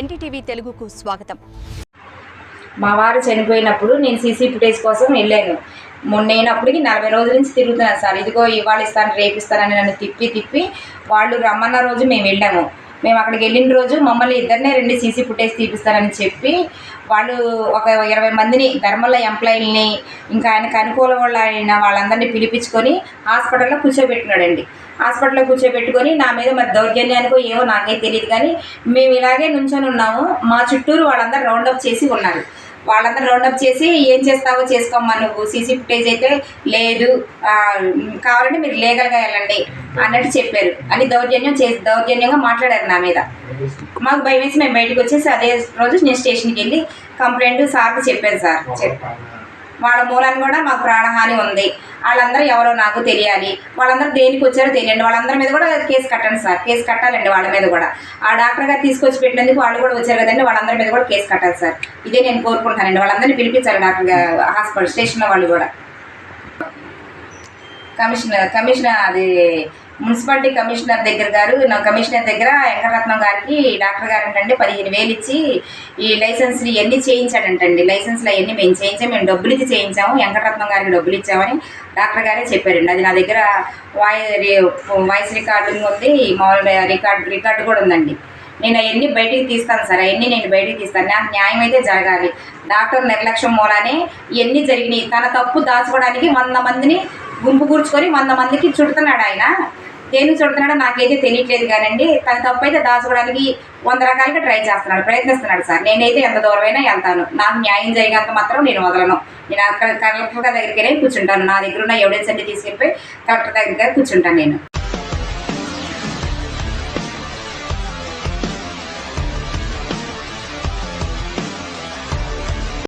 ఎన్టీటీవీ తెలుగుకు స్వాగతం. మా వారు చనిపోయినప్పుడు నేను సీసీ ఫుటేజ్ కోసం వెళ్ళాను. నేను అప్పటికి 40 రోజుల నుంచి తిరుగుతున్నాను సార్. ఇదిగో ఇవాళ ఇస్తాను, రేపు ఇస్తానని నన్ను తిప్పి వాళ్ళు రమ్మన్న రోజు మేము వెళ్ళాము. మేము అక్కడికి వెళ్ళిన రోజు మమ్మల్ని ఇద్దరినే 2 సీసీ ఫుటేజ్ తీపిస్తారని చెప్పి వాళ్ళు ఒక 20 మందిని ధర్మల ఎంప్లాయీలని ఇంకా ఆయనకు అనుకూల అయిన వాళ్ళందరినీ పిలిపించుకొని హాస్పిటల్లో కూర్చోబెట్టుకున్నాడండి. హాస్పిటల్లో కూర్చోబెట్టుకొని నా మీద మరి దౌర్జన్యానికో ఏమో నాకైతే తెలియదు, కానీ మేము ఇలాగే నుంచొని ఉన్నాము. మా చుట్టూరు వాళ్ళందరూ రౌండప్ చేసి ఉన్నారు. వాళ్ళందరూ రౌండప్ చేసి ఏం చేస్తావో చేసుకోమ్మా, నువ్వు సీసీ ఫుటేజ్ అయితే లేదు, కావాలంటే మీరు లీగల్గా వెళ్ళండి అన్నట్టు చెప్పారు అని దౌర్జన్యంగా మాట్లాడారు నా మీద. మాకు భయం వేసి మేము బయటకు వచ్చేసి అదే రోజు నేను స్టేషన్కి వెళ్ళి కంప్లైంట్ సార్కి చెప్పాను సార్. వాళ్ళ మూలాన్ని కూడా మాకు ప్రాణహాని ఉంది, వాళ్ళందరూ ఎవరో నాకు తెలియాలి, వాళ్ళందరూ దేనికి వచ్చారో తెలియండి, వాళ్ళందరి మీద కూడా కేసు కట్టండి సార్, కేసు కట్టాలండి వాళ్ళ మీద కూడా. ఆ డాక్టర్ గారు తీసుకొచ్చి పెట్టినందుకు వాళ్ళు కూడా వచ్చారు కదండి, వాళ్ళందరి మీద కూడా కేసు కట్టాలి సార్. ఇదే నేను కోరుకుంటానండి. వాళ్ళందరినీ పిలిపించాలి డాక్టర్ గారు హాస్పిటల్ స్టేషన్లో వాళ్ళు కూడా. కమిషనర్ అది మున్సిపాలిటీ కమిషనర్ దగ్గర వెంకటరత్నం గారికి డాక్టర్ గారు ఏంటంటే 15,000 ఇచ్చి ఈ లైసెన్స్లు ఇవన్నీ చేయించాడంటండి. లైసెన్స్లు అవన్నీ మేము చేయించాము, మేము డబ్బులు ఇచ్చి చేయించాము, వెంకటరత్నం గారికి డబ్బులు ఇచ్చామని డాక్టర్ గారే చెప్పారండి. అది నా దగ్గర వాయిస్ రికార్డింగ్ ఉంది, మామూలుగా రికార్డు కూడా ఉందండి. నేను అవన్నీ బయటికి తీస్తాను సార్, అవన్నీ నేను బయటికి తీస్తాను. నాకు న్యాయం అయితే జరగాలి. డాక్టర్ నిర్లక్ష్యం మూలానే ఇవన్నీ జరిగినాయి. తన తప్పు దాచుకోవడానికి 100 మందిని గుంపు కూర్చుకొని 100 మందికి చుడుతున్నాడు ఆయన. దేనికి చుడుతున్నాడో నాకైతే తెలియట్లేదు కానండి, తన తప్పు అయితే దాచుకోవడానికి 100 రకాలుగా ప్రయత్నిస్తున్నాడు సార్. నేనైతే ఎంత దూరమైనా వెళ్తాను, నాకు న్యాయం జరిగేంత మాత్రం నేను వదలను. నేను అక్కడ కలెక్టర్ దగ్గరికి వెళ్ళి కూర్చుంటాను. నా దగ్గర ఉన్న ఎవిడెన్స్ అన్ని తీసుకెళ్ళిపోయి కలెక్టర్ దగ్గర కూర్చుంటాను నేను.